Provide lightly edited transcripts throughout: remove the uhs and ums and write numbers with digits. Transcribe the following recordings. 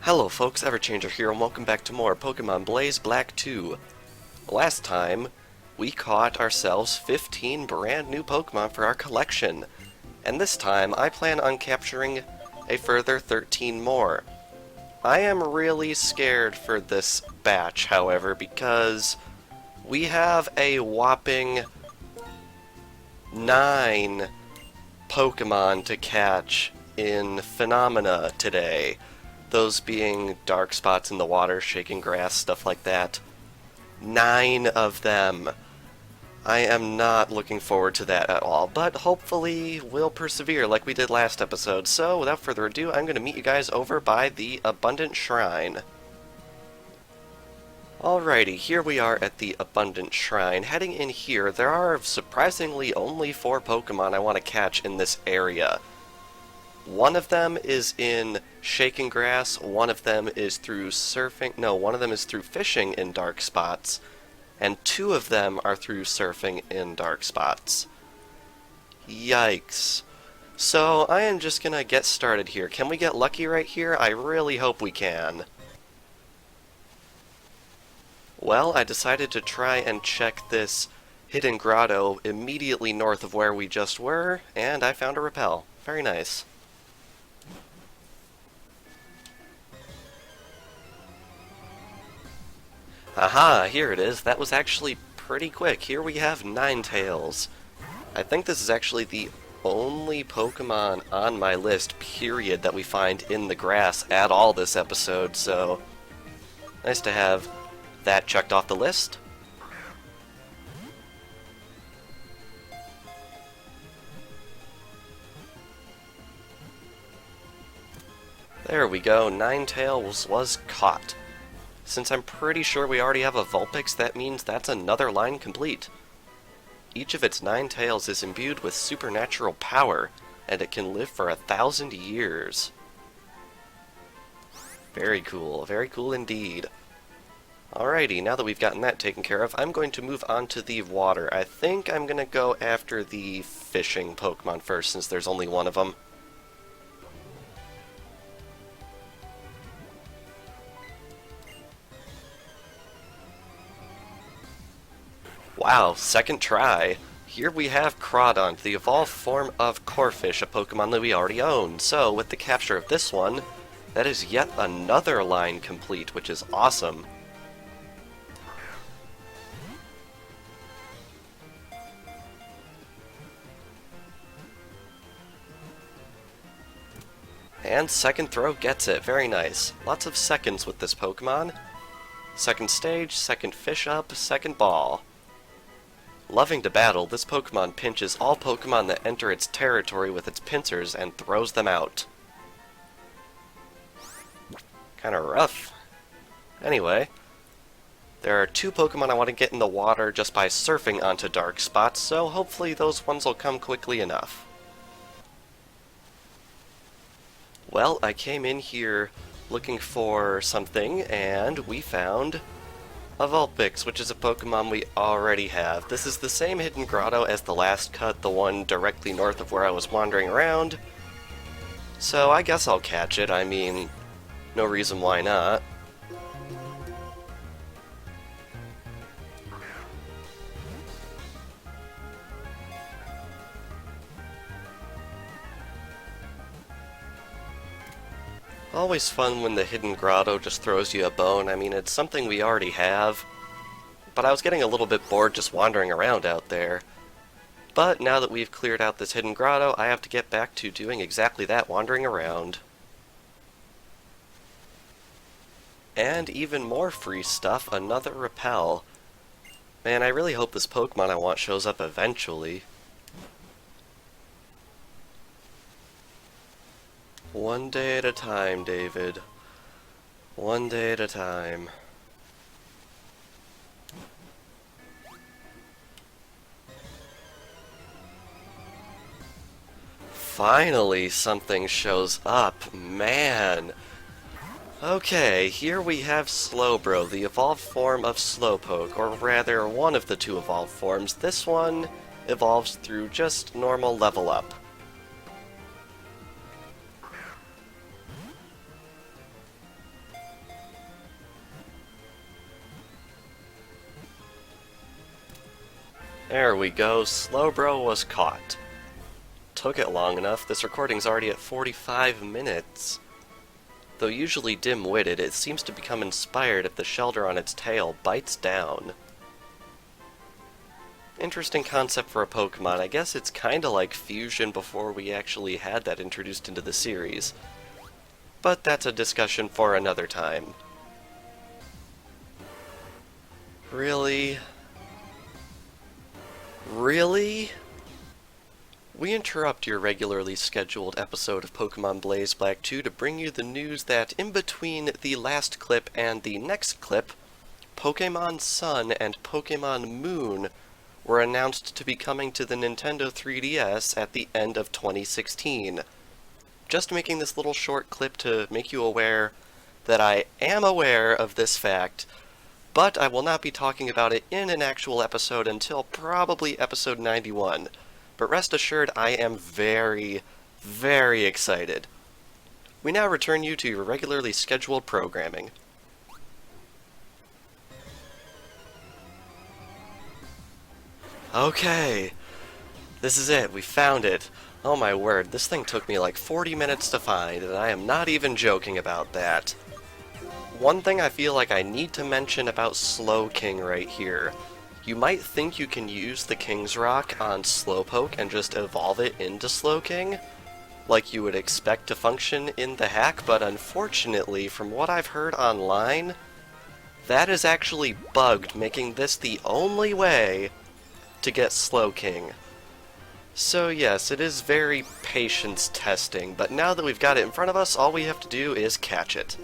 Hello folks, Everchanger here, and welcome back to more Pokemon Blaze Black 2. Last time, we caught ourselves 15 brand new Pokemon for our collection, and this time I plan on capturing a further 13 more. I am really scared for this batch, however, because we have a whopping 9 Pokemon to catch in Phenomena today. Those being dark spots in the water, shaking grass, stuff like that. 9 of them. I am not looking forward to that at all, but hopefully we'll persevere like we did last episode. So, without further ado, I'm going to meet you guys over by the Abundant Shrine. Alrighty, here we are at the Abundant Shrine. Heading in here, there are surprisingly only 4 Pokemon I want to catch in this area. One of them is in shaking grass, one of them is through one of them is through fishing in dark spots, and 2 of them are through surfing in dark spots. Yikes. So I am just gonna get started here. Can we get lucky right here? I really hope we can. Well, I decided to try and check this hidden grotto immediately north of where we just were, and I found a repel. Very nice. Aha, here it is. That was actually pretty quick. Here we have Ninetales. I think this is actually the only Pokemon on my list, period, that we find in the grass at all this episode, so nice to have that checked off the list. There we go, Ninetales was caught. Since I'm pretty sure we already have a Vulpix, that means that's another line complete. Each of its 9 tails is imbued with supernatural power, and it can live for 1,000 years. Very cool indeed. Alrighty, now that we've gotten that taken care of, I'm going to move on to the water. I think I'm going to go after the fishing Pokemon first, since there's only one of them. Wow, second try. Here we have Crawdont, the evolved form of Corphish, a Pokemon that we already own. So, with the capture of this one, that is yet another line complete, which is awesome. And second throw gets it, very nice. Lots of seconds with this Pokemon. Second stage, second fish up, second ball. Loving to battle, this Pokemon pinches all Pokemon that enter its territory with its pincers and throws them out. Kinda rough. Anyway, there are 2 Pokemon I want to get in the water just by surfing onto dark spots, so hopefully those ones will come quickly enough. Well, I came in here looking for something, and we found a Vulpix, which is a Pokemon we already have. This is the same hidden grotto as the last cut, the one directly north of where I was wandering around. So I guess I'll catch it. I mean, no reason why not. Always fun when the hidden grotto just throws you a bone. I mean, it's something we already have, but I was getting a little bit bored just wandering around out there. But now that we've cleared out this hidden grotto, I have to get back to doing exactly that, wandering around. And even more free stuff, another repel. Man, I really hope this Pokemon I want shows up eventually. One day at a time, David. One day at a time. Finally, something shows up. Man. Okay, here we have Slowbro, the evolved form of Slowpoke, or rather, one of the 2 evolved forms. This one evolves through just normal level up. There we go, Slowbro was caught. Took it long enough, this recording's already at 45 minutes. Though usually dim-witted, it seems to become inspired if the shelter on its tail bites down. Interesting concept for a Pokemon. I guess it's kinda like Fusion before we actually had that introduced into the series. But that's a discussion for another time. Really? Really? We interrupt your regularly scheduled episode of Pokemon Blaze Black 2 to bring you the news that in between the last clip and the next clip, Pokémon Sun and Pokémon Moon were announced to be coming to the Nintendo 3DS at the end of 2016. Just making this little short clip to make you aware that I am aware of this fact, but I will not be talking about it in an actual episode until probably episode 91. But rest assured, I am very, very excited. We now return you to your regularly scheduled programming. Okay, this is it, we found it. Oh my word, this thing took me like 40 minutes to find, and I am not even joking about that. One thing I feel like I need to mention about Slowking right here. You might think you can use the King's Rock on Slowpoke and just evolve it into Slowking, like you would expect to function in the hack, but unfortunately, from what I've heard online, that is actually bugged, making this the only way to get Slowking. So yes, it is very patience testing, but now that we've got it in front of us, all we have to do is catch it.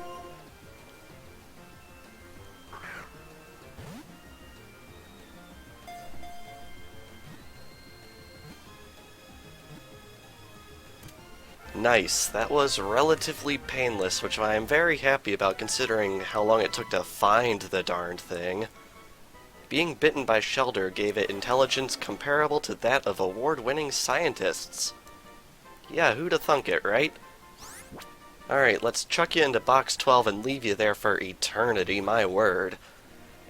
Nice, that was relatively painless, which I am very happy about considering how long it took to find the darned thing. Being bitten by Shelder gave it intelligence comparable to that of award-winning scientists. Yeah, who'da thunk it, right? Alright, let's chuck you into box 12 and leave you there for eternity, my word.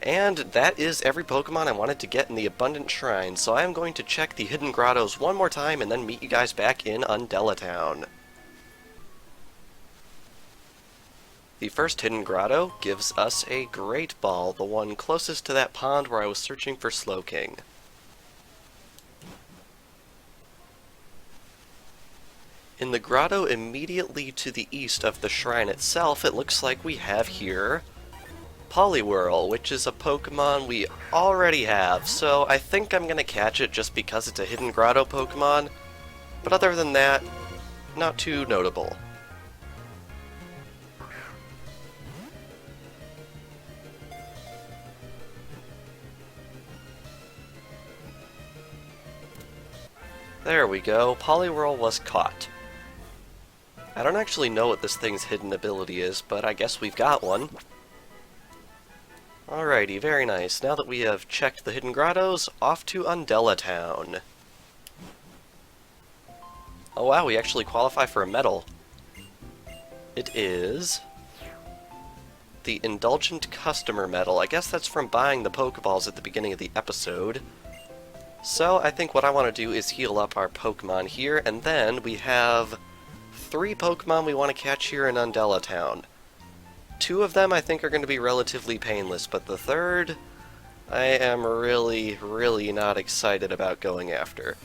And that is every Pokemon I wanted to get in the Abundant Shrine, so I am going to check the hidden grottos one more time and then meet you guys back in Indella Town. The first hidden grotto gives us a Great Ball, the one closest to that pond where I was searching for Slowking. In the grotto immediately to the east of the shrine itself, it looks like we have here Poliwhirl, which is a Pokemon we already have, so I think I'm gonna catch it just because it's a hidden grotto Pokemon, but other than that, not too notable. There we go, Poliwhirl was caught. I don't actually know what this thing's hidden ability is, but I guess we've got one. Alrighty, very nice. Now that we have checked the hidden grottos, off to Indella Town. Oh wow, we actually qualify for a medal. It is the Indulgent Customer Medal. I guess that's from buying the Pokeballs at the beginning of the episode. So I think what I want to do is heal up our Pokemon here, and then we have 3 Pokemon we want to catch here in Indella Town. 2 of them I think are going to be relatively painless, but the third I am really, really not excited about going after.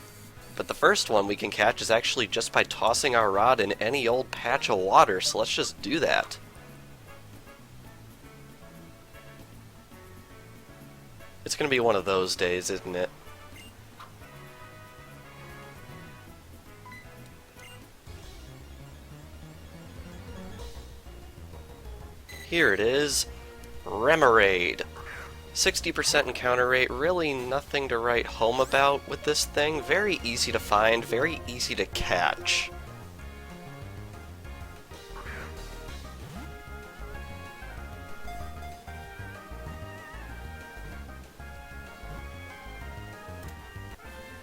But the first one we can catch is actually just by tossing our rod in any old patch of water, so let's just do that. It's going to be one of those days, isn't it? Here it is, Remoraid. 60% encounter rate, really nothing to write home about with this thing. Very easy to find, very easy to catch.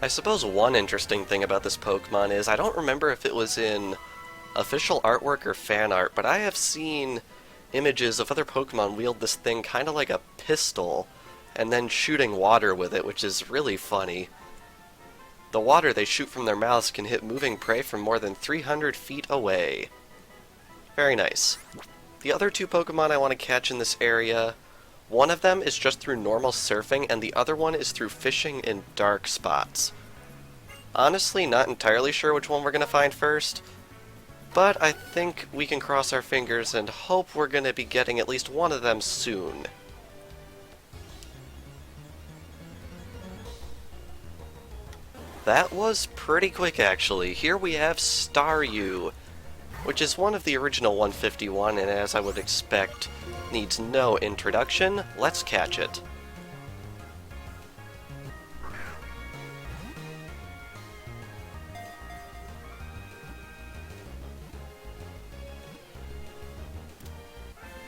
I suppose one interesting thing about this Pokemon is, I don't remember if it was in official artwork or fan art, but I have seen images of other Pokemon wield this thing kind of like a pistol, and then shooting water with it, which is really funny. The water they shoot from their mouths can hit moving prey from more than 300 feet away. Very nice. The other two Pokemon I want to catch in this area, one of them is just through normal surfing, and the other one is through fishing in dark spots. Honestly, not entirely sure which one we're going to find first, but I think we can cross our fingers and hope we're going to be getting at least one of them soon. That was pretty quick, actually. Here we have Staryu, which is one of the original 151, and as I would expect, needs no introduction. Let's catch it.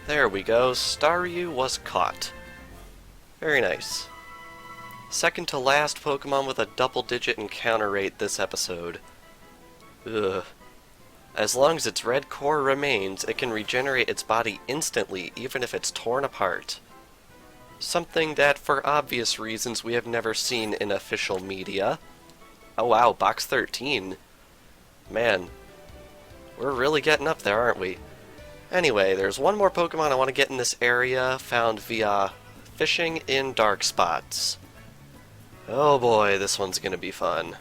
There we go, Staryu was caught. Very nice. Second to last Pokemon with a double-digit encounter rate this episode. Ugh. As long as its red core remains, it can regenerate its body instantly, even if it's torn apart. Something that, for obvious reasons, we have never seen in official media. Oh wow, box 13. Man, we're really getting up there, aren't we? Anyway, there's one more Pokemon I want to get in this area, found via fishing in dark spots. Oh boy, this one's gonna be fun.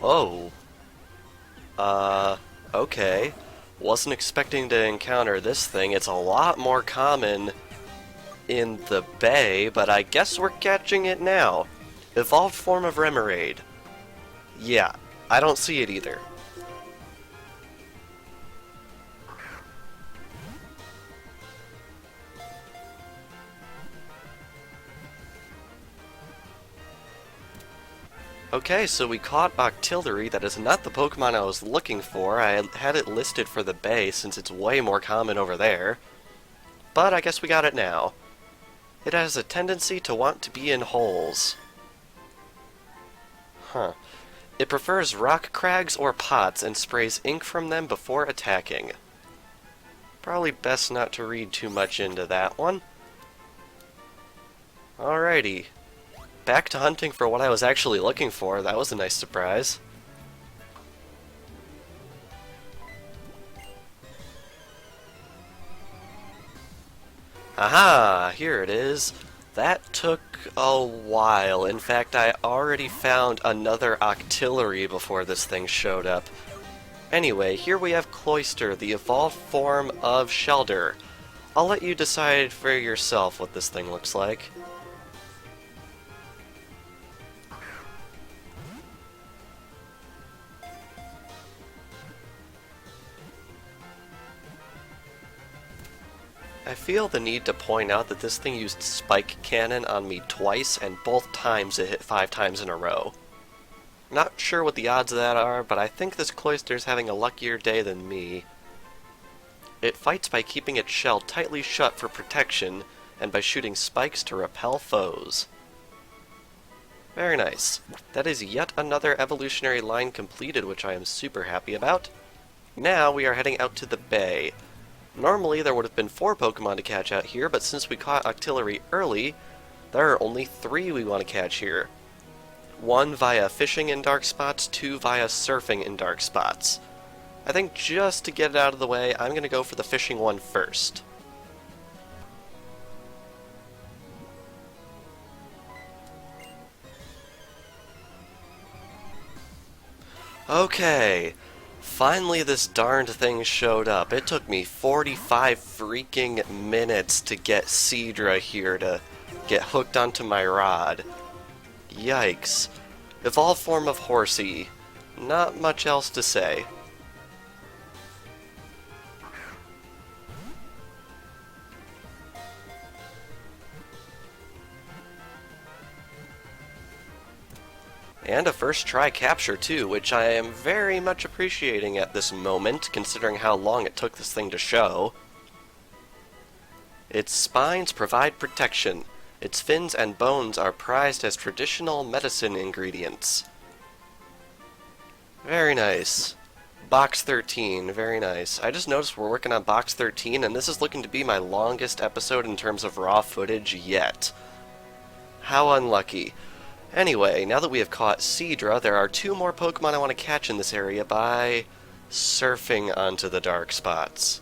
Oh. Okay. Wasn't expecting to encounter this thing. It's a lot more common in the bay, but I guess we're catching it now. Evolved form of Remoraid. Yeah, I don't see it either. Okay, so we caught Octillery. That is not the Pokemon I was looking for. I had it listed for the bay since it's way more common over there. But I guess we got it now. It has a tendency to want to be in holes. Huh. It prefers rock crags or pots and sprays ink from them before attacking. Probably best not to read too much into that one. Alrighty. Back to hunting for what I was actually looking for. That was a nice surprise. Aha! Here it is. That took a while. In fact, I already found another Octillery before this thing showed up. Anyway, here we have Cloyster, the evolved form of Shellder. I'll let you decide for yourself what this thing looks like. I feel the need to point out that this thing used Spike Cannon on me twice, and both times it hit 5 times in a row. Not sure what the odds of that are, but I think this Cloyster's having a luckier day than me. It fights by keeping its shell tightly shut for protection, and by shooting spikes to repel foes. Very nice. That is yet another evolutionary line completed, which I am super happy about. Now we are heading out to the bay. Normally there would have been 4 Pokemon to catch out here, but since we caught Octillery early, there are only 3 we want to catch here. 1 via fishing in dark spots, 2 via surfing in dark spots. I think just to get it out of the way, I'm going to go for the fishing one first. Okay. Finally, this darned thing showed up. It took me 45 freaking minutes to get Seadra here to get hooked onto my rod. Yikes. Evolved form of Horsey. Not much else to say. And a first try capture too, which I am very much appreciating at this moment, considering how long it took this thing to show. Its spines provide protection. Its fins and bones are prized as traditional medicine ingredients. Very nice. Box 13, very nice. I just noticed we're working on Box 13, and this is looking to be my longest episode in terms of raw footage yet. How unlucky. Anyway, now that we have caught Seadra, there are 2 more Pokemon I want to catch in this area by surfing onto the dark spots.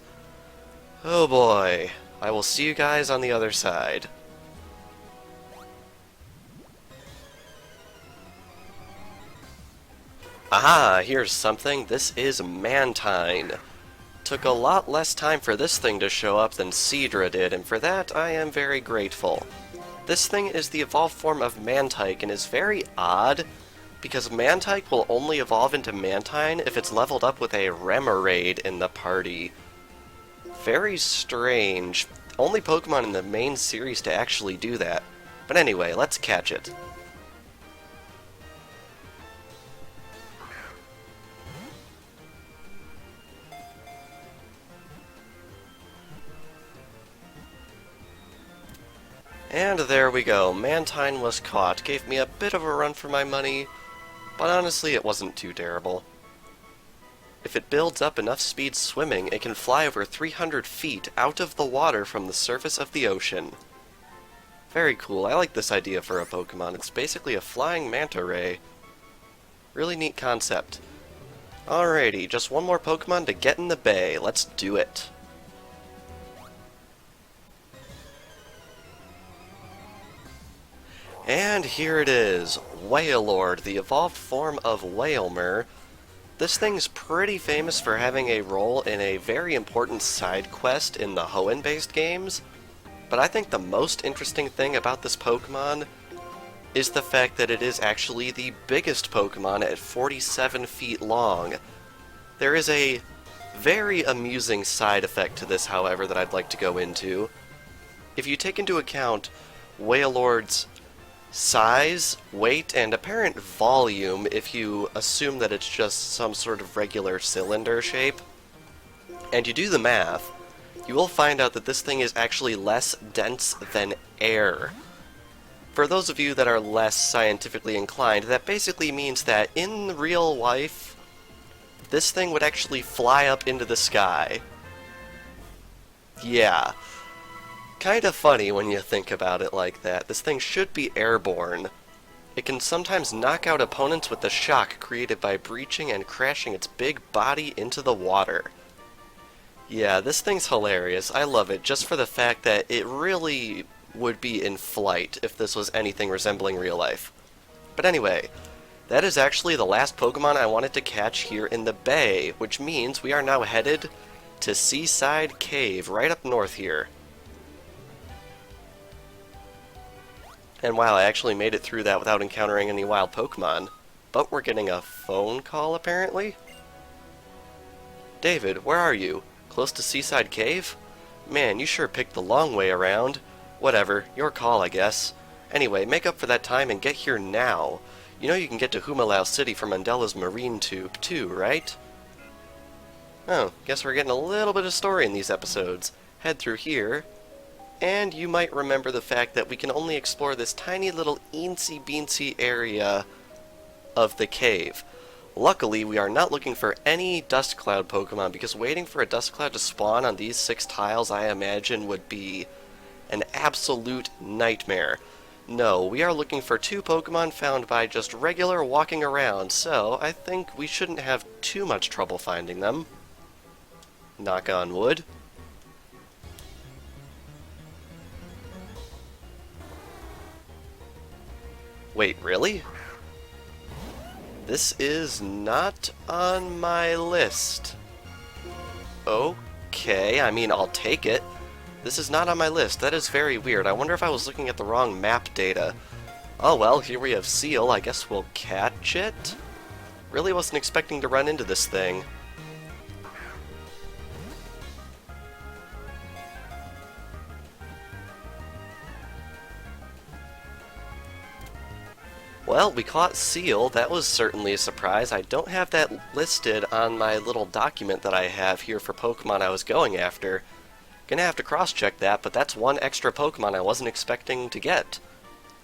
Oh boy. I will see you guys on the other side. Aha, here's something. This is Mantine. Took a lot less time for this thing to show up than Seadra did, and for that I am very grateful. This thing is the evolved form of Mantike and is very odd, because Mantike will only evolve into Mantine if it's leveled up with a Remoraid in the party. Very strange. Only Pokemon in the main series to actually do that. But anyway, let's catch it. And there we go, Mantine was caught. Gave me a bit of a run for my money, but honestly it wasn't too terrible. If it builds up enough speed swimming, it can fly over 300 feet out of the water from the surface of the ocean. Very cool, I like this idea for a Pokemon. It's basically a flying manta ray. Really neat concept. Alrighty, just one more Pokemon to get in the bay. Let's do it. And here it is, Wailord, the evolved form of Wailmer. This thing's pretty famous for having a role in a very important side quest in the Hoenn-based games, but I think the most interesting thing about this Pokemon is the fact that it is actually the biggest Pokemon at 47 feet long. There is a very amusing side effect to this, however, that I'd like to go into. If you take into account Wailord's size, weight, and apparent volume, if you assume that it's just some sort of regular cylinder shape, and you do the math, you will find out that this thing is actually less dense than air. For those of you that are less scientifically inclined, that basically means that in real life, this thing would actually fly up into the sky. Yeah. Kinda funny when you think about it like that. This thing should be airborne. It can sometimes knock out opponents with the shock created by breaching and crashing its big body into the water. Yeah, this thing's hilarious. I love it just for the fact that it really would be in flight if this was anything resembling real life. But anyway, that is actually the last Pokemon I wanted to catch here in the bay, which means we are now headed to Seaside Cave, right up north here. And wow, I actually made it through that without encountering any wild Pokemon. But we're getting a phone call, apparently? David, where are you? Close to Seaside Cave? Man, you sure picked the long way around. Whatever, your call, I guess. Anyway, make up for that time and get here now. You know you can get to Humalau City from Indella's marine tube, too, right? Oh, guess we're getting a little bit of story in these episodes. Head through here. And you might remember the fact that we can only explore this tiny little eensy-beensy area of the cave. Luckily, we are not looking for any Dust Cloud Pokemon, because waiting for a Dust Cloud to spawn on these 6 tiles, I imagine, would be an absolute nightmare. No, we are looking for 2 Pokemon found by just regular walking around, so I think we shouldn't have too much trouble finding them. Knock on wood. Wait, really? This is not on my list. Okay, I mean, I'll take it. This is not on my list. That is very weird. I wonder if I was looking at the wrong map data. Oh well, here we have Seal. I guess we'll catch it? Really wasn't expecting to run into this thing. Well, we caught Seal. That was certainly a surprise. I don't have that listed on my little document that I have here for Pokemon I was going after. Gonna have to cross-check that, but that's one extra Pokemon I wasn't expecting to get.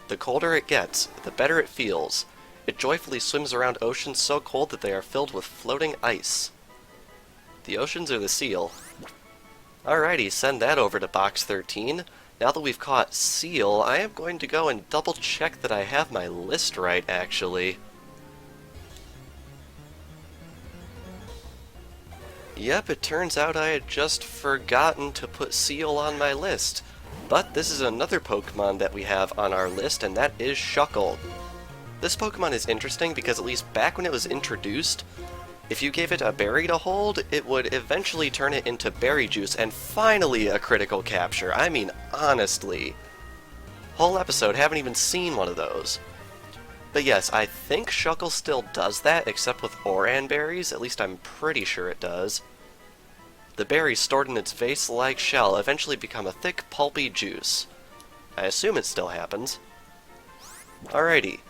The colder it gets, the better it feels. It joyfully swims around oceans so cold that they are filled with floating ice. The oceans or the seal? Alrighty, send that over to box 13. Now that we've caught seal, I am going to go and double check that I have my list right, actually. Yep, it turns out I had just forgotten to put seal on my list. But this is another Pokemon that we have on our list, and that is Shuckle. This Pokemon is interesting because at least back when it was introduced, if you gave it a berry to hold, it would eventually turn it into berry juice, and finally a critical capture. I mean, honestly. Whole episode, haven't even seen one of those. But yes, I think Shuckle still does that, except with Oran berries, at least I'm pretty sure it does. The berries stored in its vase-like shell eventually become a thick, pulpy juice. I assume it still happens. Alrighty,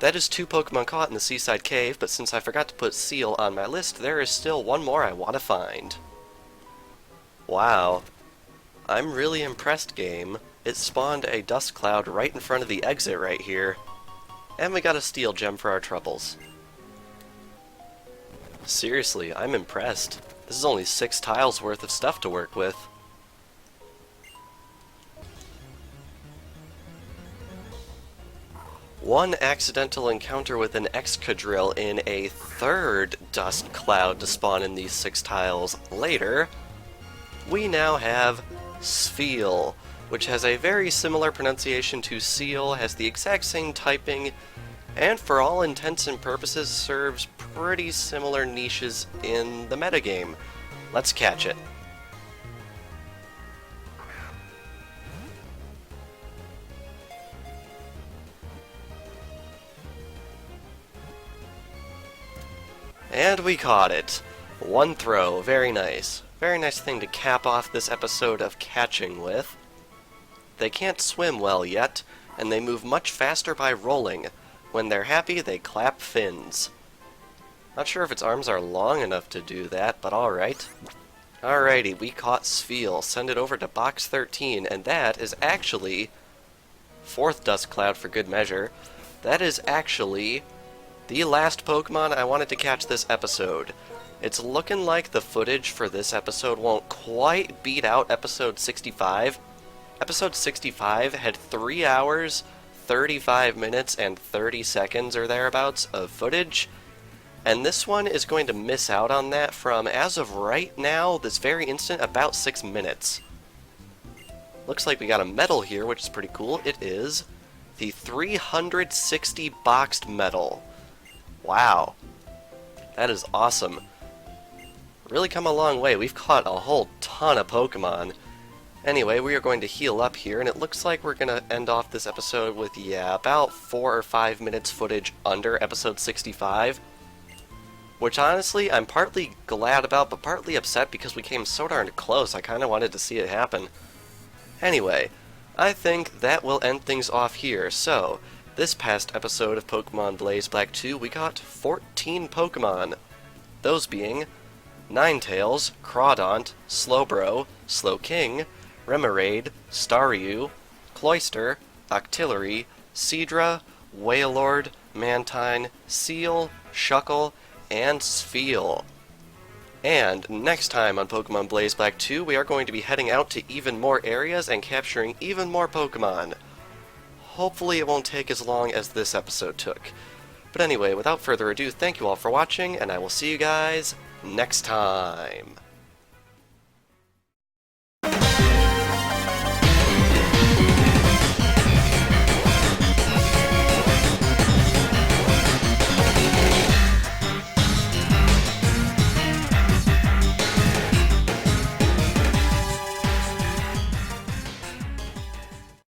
that is 2 Pokemon caught in the Seaside Cave, but since I forgot to put seal on my list, there is still one more I want to find. Wow. I'm really impressed, game. It spawned a dust cloud right in front of the exit right here. And we got a steel gem for our troubles. Seriously, I'm impressed. This is only 6 tiles worth of stuff to work with. One accidental encounter with an Excadrill in a 3rd dust cloud to spawn in these 6 tiles later. We now have Sfeel, which has a very similar pronunciation to seal, has the exact same typing, and for all intents and purposes serves pretty similar niches in the metagame. Let's catch it. And we caught it. One throw, very nice. Very nice thing to cap off this episode of catching with. They can't swim well yet, and they move much faster by rolling. When they're happy, they clap fins. Not sure if its arms are long enough to do that, but alright. Alrighty, we caught Sfeel. Send it over to box 13, and that is actually 4th dust cloud for good measure. That is actually the last Pokemon I wanted to catch this episode. It's looking like the footage for this episode won't quite beat out episode 65. Episode 65 had 3 hours, 35 minutes, and 30 seconds or thereabouts of footage, and this one is going to miss out on that from, as of right now, this very instant, about 6 minutes. Looks like we got a medal here, which is pretty cool. It is the 360 boxed medal. Wow. That is awesome. Really come a long way. We've caught a whole ton of Pokemon. Anyway, we are going to heal up here, and it looks like we're going to end off this episode with, yeah, about 4 or 5 minutes footage under episode 65. Which, honestly, I'm partly glad about, but partly upset because we came so darn close. I kind of wanted to see it happen. Anyway, I think that will end things off here. So, this past episode of Pokemon Blaze Black 2, we got 14 Pokemon. Those being Ninetales, Crawdaunt, Slowbro, Slowking, Remoraid, Staryu, Cloyster, Octillery, Seadra, Wailord, Mantine, Seal, Shuckle, and Sfeel. And next time on Pokemon Blaze Black 2, we are going to be heading out to even more areas and capturing even more Pokemon. Hopefully it won't take as long as this episode took. But anyway, without further ado, thank you all for watching, and I will see you guys next time.